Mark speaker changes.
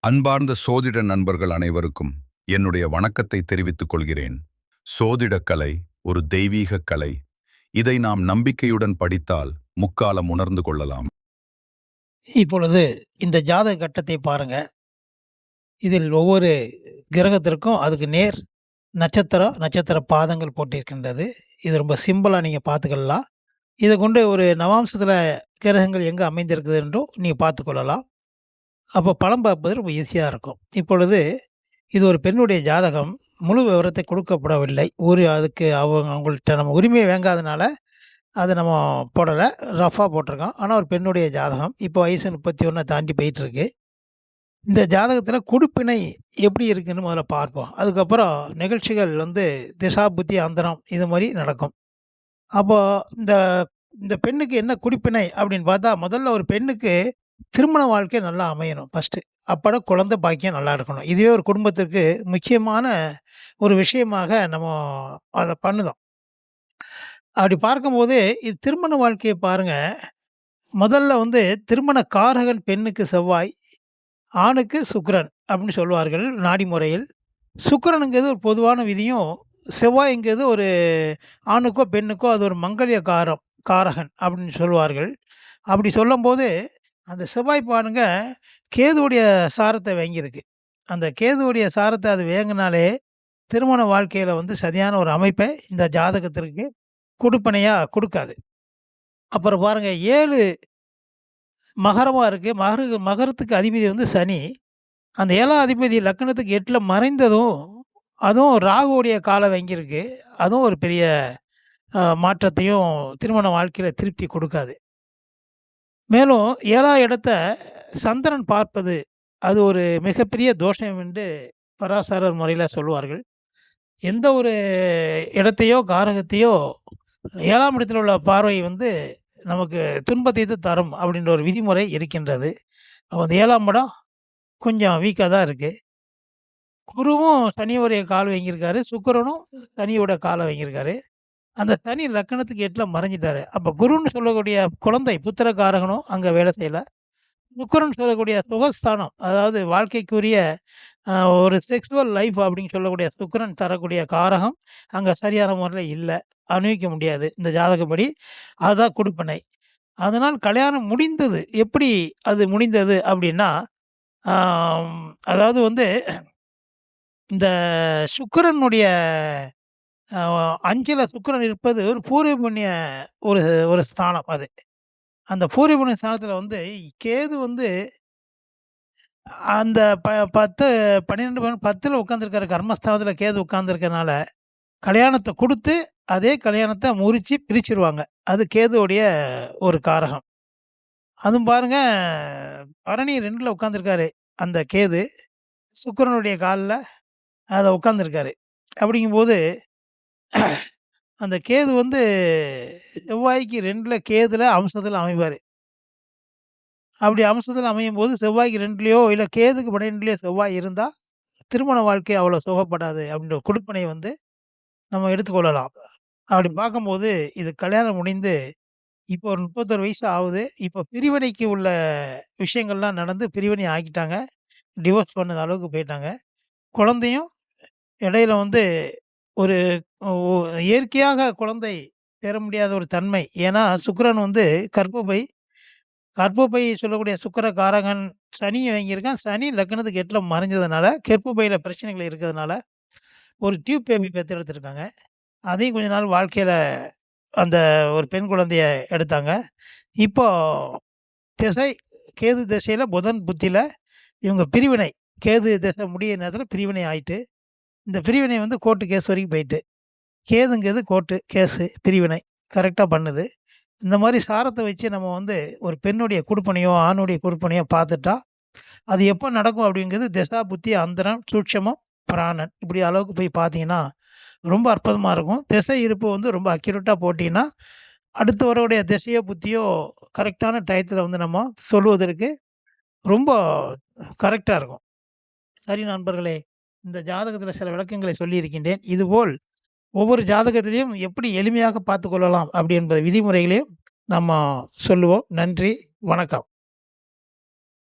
Speaker 1: அன்பார்ந்த சோதிட நண்பர்கள் அனைவருக்கும் என்னுடைய வணக்கத்தை தெரிவித்துக் கொள்கிறேன். சோதிடக்கலை ஒரு தெய்வீக கலை. இதை நாம் நம்பிக்கையுடன் படித்தால் முக்காலம் உணர்ந்து கொள்ளலாம்.
Speaker 2: இப்பொழுது இந்த ஜாதக கட்டத்தை பாருங்க. இதில் ஒவ்வொரு கிரகத்திற்கும் அதுக்கு நேர் நட்சத்திர பாதங்கள் போட்டிருக்கின்றது. இது ரொம்ப சிம்பிளா நீங்க பார்த்துக்கலாம். இத கொண்டு ஒரு நவாம்சத்தில கிரகங்கள் எங்க அமைந்திருக்குது என்றும் நீங்க பார்த்துக்கொள்ளலாம். அப்போ பலம் பார்ப்பது ரொம்ப ஈஸியா இருக்கும். இப்பொழுது இது ஒரு பெண்ணுடைய ஜாதகம். முழு விவரத்தை கொடுக்கப்படவில்லை. அதுக்கு அவங்கள்ட்ட நம்ம உரிமைய வாங்காதனால, அத நம்ம போடல. ரஃப்பா போட்டிருக்கோம். ஆனா ஒரு பெண்ணுடைய ஜாதகம். இப்போ வயசு 31 தாண்டி போயிட்டுருக்கு. இந்த ஜாதகத்தில குடுப்பினை எப்படி இருக்குன்னு முதல்ல பார்ப்போம். அதுக்கப்புறம் நிகழ்ச்சிகள் திசா, புத்தி, அந்தரம் இது மாரி நடக்கும். அப்போ இந்த இந்த பெண்ணுக்கு என்ன குடிப்பினை அப்படின்னு பார்த்தா, முதல்ல ஒரு பெண்ணுக்கு திருமண வாழ்க்கை நல்லா அமையணும் ஃபர்ஸ்ட்டு. அப்பதான் குழந்தை பாக்கியம் நல்லா இருக்கணும். இதுவே ஒரு குடும்பத்திற்கு முக்கியமான ஒரு விஷயமாக நம்ம அத பண்ணுதோம். அப்படி பார்க்கும்போது, இது திருமண வாழ்க்கைய பாருங்க. முதல்ல திருமண காரகன் பெண்ணுக்கு செவ்வாய், ஆணுக்கு சுக்கிரன் அப்படின்னு சொல்லுவார்கள் நாடி முறையில். சுக்கிரனுங்கிறது ஒரு பொதுவான விதியும், செவ்வாய்ங்கிறது ஒரு ஆணுக்கோ, பெண்ணுக்கோ அது ஒரு மங்கல்ய காரகன் அப்படின்னு சொல்லுவார்கள். அப்படி சொல்லும்போது, அந்த செவ்வாய் பாருங்க கேதுவுடைய சாரத்த வாங்கியிருக்கு. அந்த கேதுவுடைய சாரத்த அது வேங்குனாலே, திருமண வாழ்க்கையில சரியான ஒரு அமைப்பை இந்த ஜாதகத்திற்கு குடுப்பனையா குடுக்காது. அப்புறம் பாருங்க 7 மகரமா இருக்கு. மகரத்துக்கு அதிபதி சனி. அந்த 7ஆம் அதிபதி லக்னத்துக்கு 8ல மறைந்ததும், அதுவும் ராகுவுடைய காலம் வாங்கியிருக்கு. அதுவும் ஒரு பெரிய மாற்றத்தையும் திருமண வாழ்க்கையில திருப்தி கொடுக்காது. மேலும் 7ஆம் இடத்த சந்திரன் பார்ப்பது, அது ஒரு மிகப்பெரிய தோஷம் என்று பராசரர் முறையில சொல்லுவார்கள். எந்த ஒரு இடத்தையோ, காரகத்தையோ 7ஆம் இடத்துல உள்ள பார்வை நமக்கு துன்பத்தை தரும் அப்படின்ற ஒரு விதிமுறை இருக்கின்றது. அப்ப அந்த 7ஆம் இடம் கொஞ்சம் வீக்கா தான் இருக்கு. குருவும் சனியோடைய கால் வாங்கியிருக்காரு. சுக்கிரனும் சனியோட கால வாங்கியிருக்காரு. அந்த சனி லக்னத்துக்கு 8ல மறைஞ்சிட்டாரு. அப்ப குருன்னு சொல்லக்கூடிய குழந்தை புத்திரகாரகனும் அங்க வேலை செய்யல. சுக்கிரன் சொல்லக்கூடிய சுகஸ்தானம், அதாவது வாழ்க்கைக்குரிய ஒரு செக்ஸுவல் லைஃப் அப்படின்னு சொல்லக்கூடிய சுக்கிரன் தரக்கூடிய காரகம் அங்க சரியான முறையில இல்ல. அனுபவிக்க முடியாது. இந்த ஜாதகப்படி. அதுதான் குடுப்பினை. அதனால் கல்யாணம் முடிந்தது. எப்படி அது முடிந்தது அப்படின்னா, அதாவது இந்த சுக்கிரனுடைய அ 5ல சுக்கிரன் இருப்பது ஒரு பூர்வ புண்ணிய ஒரு ஒரு ஸ்தானம் அது. அந்த பூர்வ புண்ணிய ஸ்தானத்தில கேது அந்த 10, 12, 10ல உட்கார்ந்திருக்காரு. கர்மஸ்தானத்தில கேது உட்கார்ந்திருக்கனால, கல்யாணத்த குடுத்து, அதே கல்யாணத்த முறிச்சு பிரிச்சுருவாங்க. அது கேதுவுடைய ஒரு காரகம். அதுவும் பாருங்க, பரணி 2ல உட்கார்ந்திருக்காரு. அந்த கேது, சுக்கிரனுடைய கால்ல அத உட்கார்ந்திருக்காரு. அப்படிங்கும்போது, அந்த கேது செவ்வாய்க்கு 2ல கேதுல அம்சத்தில அமைவாரு. அப்படி அம்சத்தில அமையும்போது செவ்வாய்க்கு 2லயோ, இல்ல கேதுக்கு 12லயோ செவ்வாய் இருந்தா, திருமண வாழ்க்கை அவ்வளோ சுகப்படாது அப்படின்ற குடுப்பினை நம்ம எடுத்துக்கொள்ளலாம். அப்படி பார்க்கும்போது, இது கல்யாணம் முடிந்து இப்போ ஒரு 31 வயசு ஆவுது. இப்போ பிரிவினைக்கு உள்ள விஷயங்கள்லாம் நடந்து பிரிவினை ஆக்கிட்டாங்க. டிவோர்ஸ் பண்ண அளவுக்கு போயிட்டாங்க. குழந்தையும் இடையில ஒரு ஒ இயற்கையாக குழந்தை பெற முடியாத ஒரு தன்மை. ஏன்னா சுக்கிரன் கர்ப்பப்பை கர்ப்பப்பை சொல்லக்கூடிய சுக்கிர காரகன் சனிய வாங்கியிருக்கான். சனி லக்னத்துக்கு 8ல மறைஞ்சதுனால, கர்ப்பப்பையில பிரச்சனைகள் இருக்கிறதுனால, ஒரு டியூப் பேபி பெத்தெடுத்திருக்காங்க. அதையும் கொஞ்ச நாள் வாழ்க்கையில அந்த ஒரு பெண் குழந்தைய எடுத்தாங்க. இப்போ திசை கேது திசையில புதன் புத்தியில இவங்க பிரிவினை. கேது திசை முடியிற நேரத்தில பிரிவினை ஆயிட்டு, இந்த பிரிவினை கோர்ட் கேஸ் வரைக்கும் போயிட்டு. கேதுங்கிறது கோர்ட்டு, கேஸு, பிரிவினை கரெக்ட்டா பண்ணுது. இந்த மாரி சாரத்த வச்சு நம்ம ஒரு பெண்ணுடைய குடுப்பனையோ, ஆணுடைய குடுப்பனையோ பார்த்துட்டா, அது எப்போ நடக்கும் அப்படிங்கிறது திசா, புத்தி, அந்தரம், சூட்சமம், பிராணன் இப்படி அளவுக்கு போய் பார்த்தீங்கன்னா, ரொம்ப அற்புதமா இருக்கும். திசை இருப்பு ரொம்ப அக்யூரேட்டா போட்டீங்கன்னா, அடுத்து வரக்கூடிய திசையோ, புத்தியோ கரெக்ட்டான டயத்துல நம்ம சொல்லுவதற்கு ரொம்ப கரெக்ட்டா இருக்கும். சரி நண்பர்களே, இந்த ஜாதகத்தில சில விளக்கங்களை சொல்லியிருக்கின்றேன். இதுபோல் ஒவ்வொரு ஜாதகத்திலையும் எப்படி எளிமையாக பார்த்துக் கொள்ளலாம் அப்படி என்பது விதிமுறைகளையும் நம்ம சொல்லுவோம். நன்றி, வணக்கம்.